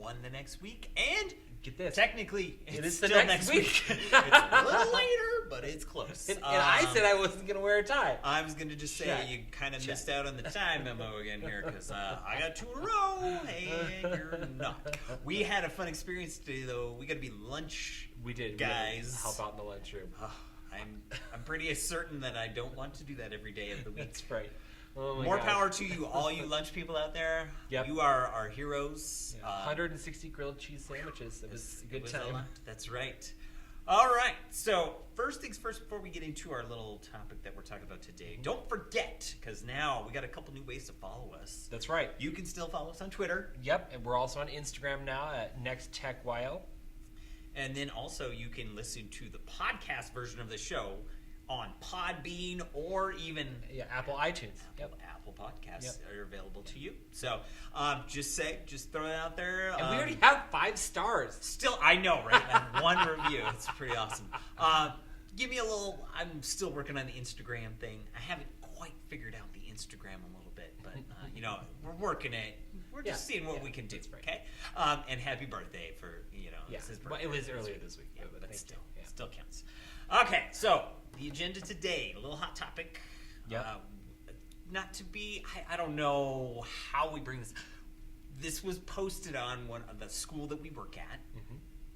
one the next week, and get this. Technically, it's the still next week. It's a little later, but it's close. And I said I wasn't going to wear a tie. I was going to just say you kind of missed out on the time memo again here, because I got 2 in a row, and you're not. We had a fun experience today, though. We got to be lunch. We did, guys. Help out in the lunchroom. I'm pretty certain that I don't want to do that every day of the week. That's right. Oh More power to you, all you lunch people out there. Yep. You are our heroes. Yeah. 160 grilled cheese sandwiches. It was a good time. That's right. All right. So first things first, before we get into our little topic that we're talking about today, don't forget, because now we got a couple new ways to follow us. That's right. You can still follow us on Twitter. Yep, and we're also on Instagram now at NextTechYO. And then also you can listen to the podcast version of the show on Podbean or even Apple iTunes. Apple Podcasts are available to you. So just throw it out there. And we already have 5 stars. Still, I know, right? And 1 review. It's pretty awesome. Give me a little. I'm still working on the Instagram thing. I haven't quite figured out the Instagram a little bit, but we're working it. We're just seeing what we can do. Right. Okay. And happy birthday for Yeah, birthday. It was earlier this week. Yeah, but still counts. Okay, so the agenda today, a little hot topic. Yeah. Not to be, I don't know how we bring this. This was posted on one of the school that we work at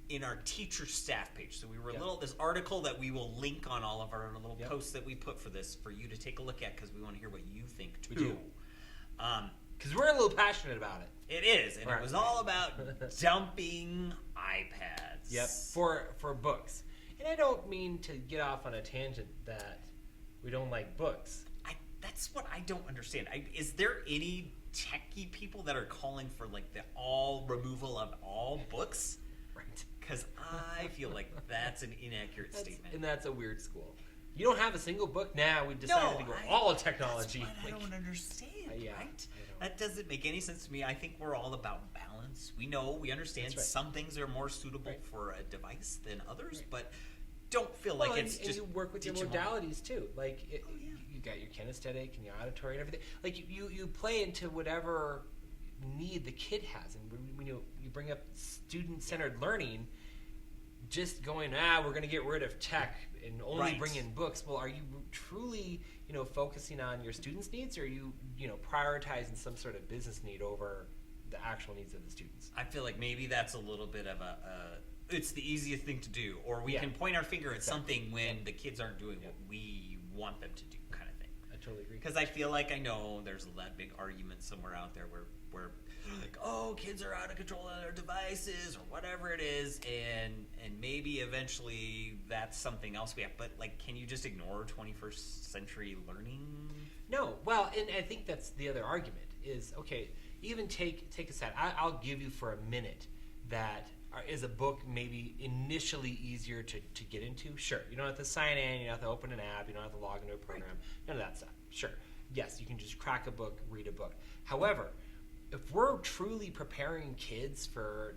in our teacher staff page. So we were this article that we will link on all of our little posts that we put for this for you to take a look at, because we want to hear what you think too. We do. Because we're a little passionate about it. It is, and it was all about dumping iPads. Yep. For books. And I don't mean to get off on a tangent that we don't like books. That's what I don't understand. Is there any techie people that are calling for the all removal of all books? Right. Because I feel like that's an inaccurate statement. And that's a weird school. You don't have a single book? Now we decided to go all technology. That's what I don't understand, right? That doesn't make any sense to me. I think we're all about balance. We understand some things are more suitable for a device than others, but don't feel like it's and just you work with your modalities too. You got your kinesthetic and your auditory and everything. You play into whatever need the kid has. And when you bring up student-centered learning, just going, we're going to get rid of tech and only bring in books. Well, are you truly, focusing on your students' needs, or are you, prioritizing some sort of business need over the actual needs of the students? I feel like maybe that's a little bit of it's the easiest thing to do, or we can point our finger at something when the kids aren't doing what we want them to do, kind of thing. I totally agree. Because I feel like I know there's that big argument somewhere out there where kids are out of control of their devices or whatever it is, and maybe eventually that's something else we have. But can you just ignore 21st century learning? No. Well, and I think that's the other argument is, okay, even take aside, I'll give you for a minute that is a book maybe initially easier to get into. Sure, you don't have to sign in, you don't have to open an app, you don't have to log into a program, none of that stuff. Sure, yes, you can just crack a book, read a book. However, if we're truly preparing kids for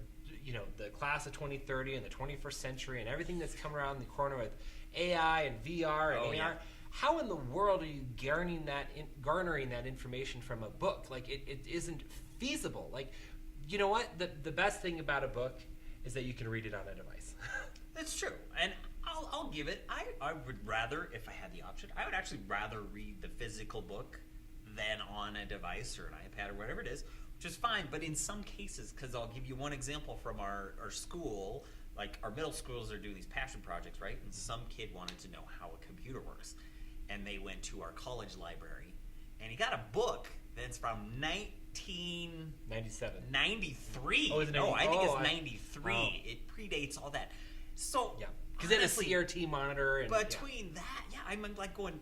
the class of 2030 and the 21st century and everything that's come around the corner with AI and VR and AR, how in the world are you garnering that information from a book? It isn't feasible. You know what? The best thing about a book is that you can read it on a device. That's true. And I'll give it. I would rather, if I had the option, I would actually rather read the physical book than on a device or an iPad or whatever it is, which is fine. But in some cases, because I'll give you one example from our school, our middle schools are doing these passion projects, right? And some kid wanted to know how a computer works. And they went to our college library, and he got a book that's from 1997. 93. Oh, is it 90? No, I think it's 93. Oh. It predates all that. So, because then a CRT monitor. And, between that, I'm going,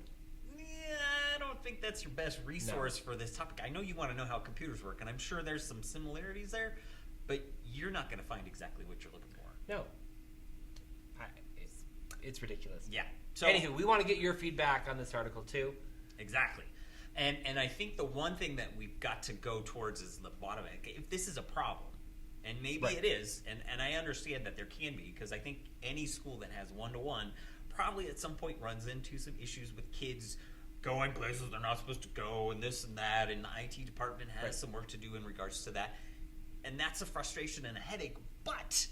I don't think that's your best resource for this topic. I know you want to know how computers work, and I'm sure there's some similarities there, but you're not going to find exactly what you're looking for. No. It's ridiculous. Yeah. So, anywho, we want to get your feedback on this article too. Exactly. And I think the one thing that we've got to go towards is the bottom end. If this is a problem, and maybe it is, and I understand that there can be, because I think any school that has one-to-one probably at some point runs into some issues with kids going places they're not supposed to go and this and that, and the IT department has some work to do in regards to that. and that's a frustration and a headache. But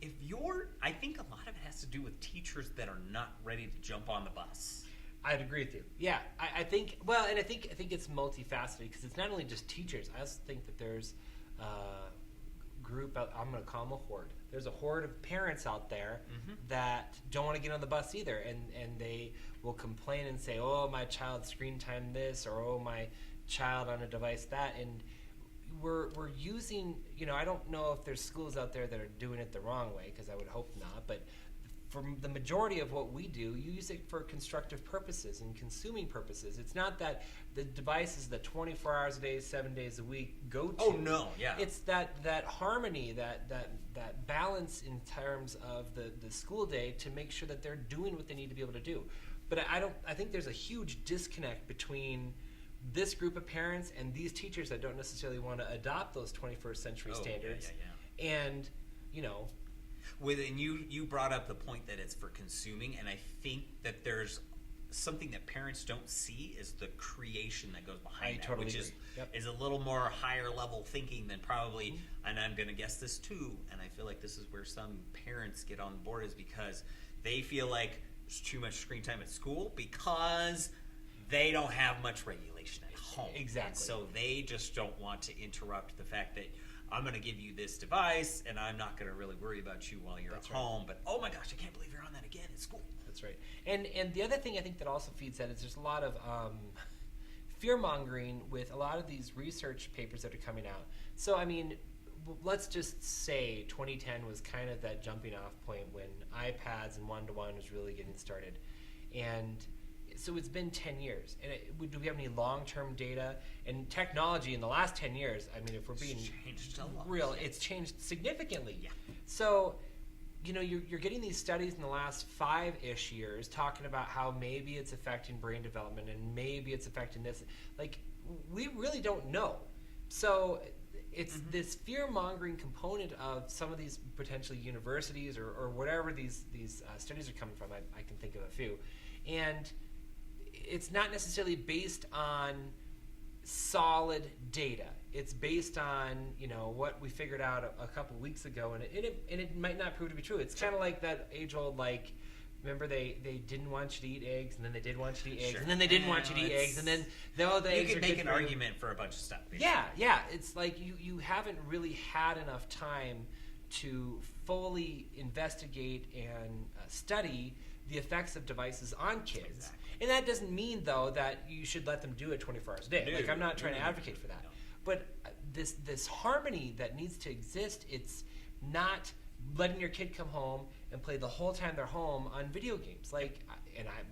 I think a lot of it has to do with teachers that are not ready to jump on the bus. I'd agree with you. Yeah, I think. Well, and I think it's multifaceted because it's not only just teachers. I also think that there's a group. I'm going to call them a horde. There's a horde of parents out there that don't want to get on the bus either, and they will complain and say, "Oh, my child's screen time this," or "Oh, my child on a device that," and we're using. I don't know if there's schools out there that are doing it the wrong way, because I would hope not, but for the majority of what we do, you use it for constructive purposes and consuming purposes. It's not that the device is the 24 hours a day, 7 days a week go-to. Oh, no, yeah. It's that harmony, that balance in terms of the school day to make sure that they're doing what they need to be able to do. But I think there's a huge disconnect between this group of parents and these teachers that don't necessarily want to adopt those 21st century standards. And, And you brought up the point that it's for consuming, and I think that there's something that parents don't see is the creation that goes behind that, totally which agree. is a little more higher level thinking than probably, and I'm going to guess this too, and I feel like this is where some parents get on board, is because they feel like there's too much screen time at school because they don't have much regulation at home. Exactly. And so they just don't want to interrupt the fact that I'm going to give you this device, and I'm not going to really worry about you while you're at home. But, oh my gosh, I can't believe you're on that again at school. That's right. And the other thing I think that also feeds that is there's a lot of fear-mongering with a lot of these research papers that are coming out. So, I mean, let's just say 2010 was kind of that jumping off point when iPads and one-to-one was really getting started. And so it's been 10 years. And do we have any long-term data? And technology in the last 10 years, I mean, if we're being changed a lot. Real, it's changed significantly. Yeah. So, you're getting these studies in the last 5-ish years talking about how maybe it's affecting brain development and maybe it's affecting this. Like, we really don't know. So it's this fear-mongering component of some of these potentially universities or whatever these studies are coming from. I can think of a few. And it's not necessarily based on solid data. It's based on what we figured out a couple of weeks ago, and it might not prove to be true. It's kind of like that age-old, like, remember they didn't want you to eat eggs, and then they did want you to eat eggs, and then they didn't want you to eat eggs, and then the eggs you are can make good an for you. argument for a bunch of stuff. Basically. Yeah. It's like you haven't really had enough time to fully investigate and study the effects of devices on kids. Exactly. And that doesn't mean, though, that you should let them do it 24 hours a day. Like, I'm not trying to advocate for that. No. But this harmony that needs to exist, it's not letting your kid come home and play the whole time they're home on video games. Like,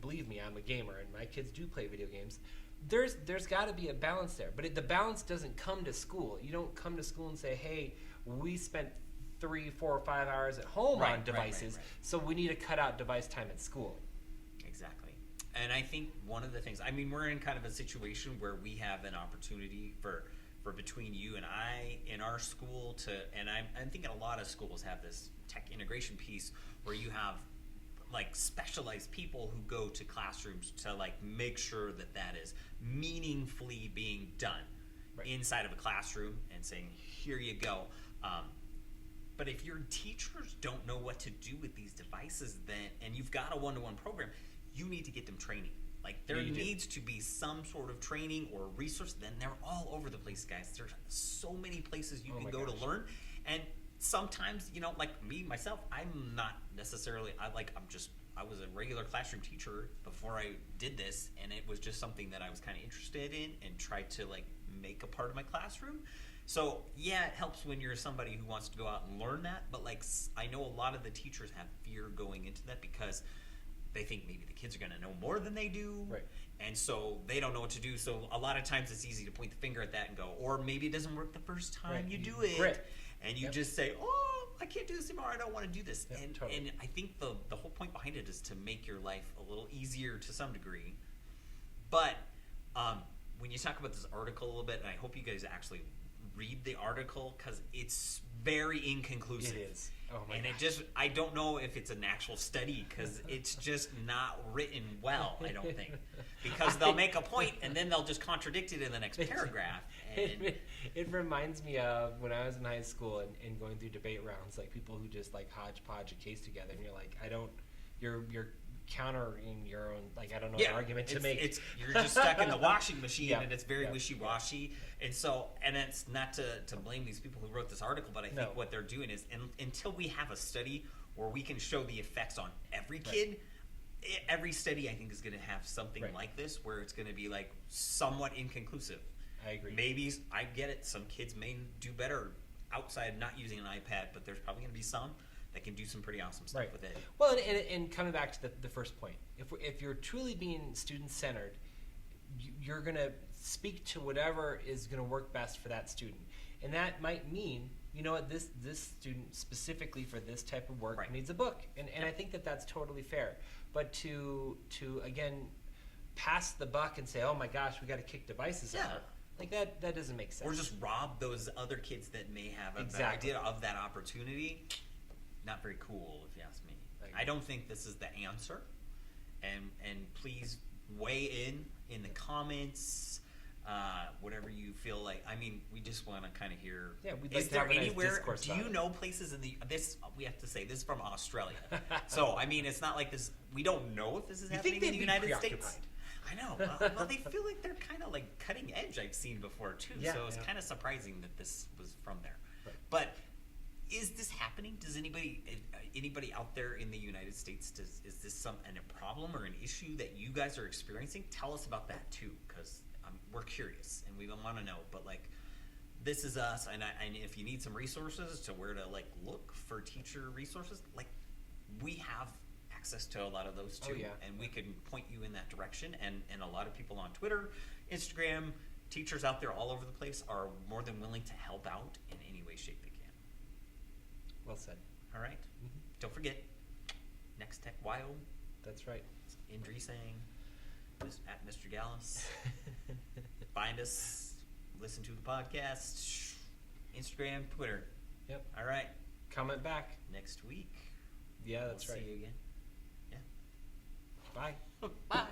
believe me, I'm a gamer, and my kids do play video games. There's got to be a balance there. But the balance doesn't come to school. You don't come to school and say, hey, we spent 3, 4, 5 hours at home on devices, so we need to cut out device time at school. Exactly. And I think one of the things, I mean, we're in kind of a situation where we have an opportunity for between you and I in our school and I'm thinking a lot of schools have this tech integration piece where you have like specialized people who go to classrooms to like make sure that is meaningfully being done inside of a classroom and saying, here you go. But if your teachers don't know what to do with these devices, and you've got a one-to-one program, you need to get them training. Like, there needs to be some sort of training or resource. Then they're all over the place, guys. There's so many places you can go to learn. And sometimes, like me, myself, I'm not necessarily, I was a regular classroom teacher before I did this, and it was just something that I was kind of interested in and tried to, like, make a part of my classroom. So, yeah, it helps when you're somebody who wants to go out and learn that, but, like, I know a lot of the teachers have fear going into that because they think maybe the kids are going to know more than they do, and so they don't know what to do. So a lot of times it's easy to point the finger at that and go, or maybe it doesn't work the first time you do it, and you just say, oh, I can't do this anymore, I don't want to do this. And I think the whole point behind it is to make your life a little easier to some degree. But when you talk about this article a little bit, and I hope you guys actually read the article because it's very inconclusive. It is. Oh my and gosh. I don't know if it's an actual study because it's just not written well, I don't think. Because they'll make a point and then they'll just contradict it in the next paragraph. And It reminds me of when I was in high school and going through debate rounds, like people who just like hodgepodge a case together, and you're like, you're countering your own, like, I don't know, an argument to make. You're just stuck in the washing machine, Yeah. and it's very Yeah. wishy-washy. And so, and it's not to blame these people who wrote this article, but I think No. what they're doing is, until we have a study where we can show the effects on every kid, every study I think is going to have something Right. like this, where it's going to be like somewhat inconclusive. I agree. Maybe, I get it, some kids may do better outside not using an iPad, but there's probably going to be some that can do some pretty awesome stuff Right. with it. Well, and coming back to the first point, if you're truly being student-centered, you're going to speak to whatever is going to work best for that student. And that might mean, you know what, this student specifically for this type of work Right. needs a book. And I think that's totally fair. But to again, pass the buck and say, oh my gosh, we got to kick devices Yeah. out, like that doesn't make sense. Or just rob those other kids that may have a better Exactly. idea of that opportunity. Not very cool, if you ask me. I I don't think this is the answer. And please weigh in the comments, whatever you feel like. I mean, we just want to kind of hear. Yeah, we'd is like to there have a nice anywhere? discourse Do about you it. know places in this? We have to say this is from Australia. So I mean, it's not like this. We don't know if this is You happening think in they'd the be United preoccupied. States. I know. Well, they feel like they're kind of like cutting edge. I've seen before too. Yeah, So it's yeah. kind of surprising that this was from there. Right. But is this happening? Does anybody out there in the United States, is this a problem or an issue that you guys are experiencing? Tell us about that too, because we're curious and we want to know. But like, this is us, and if you need some resources to where to like look for teacher resources, like we have access to a lot of those too, Oh, yeah. and we can point you in that direction. And a lot of people on Twitter, Instagram, teachers out there all over the place are more than willing to help out in any way, shape they can. Well said. All right. Mhm. Don't forget, Next Tech YO, That's right. Indri saying, at Mr. Gallus. Find us, listen to the podcast, Instagram, Twitter. Yep. All right. Comment back. Next week. Yeah, that's we'll right. See you again. Bye. Yeah. Bye.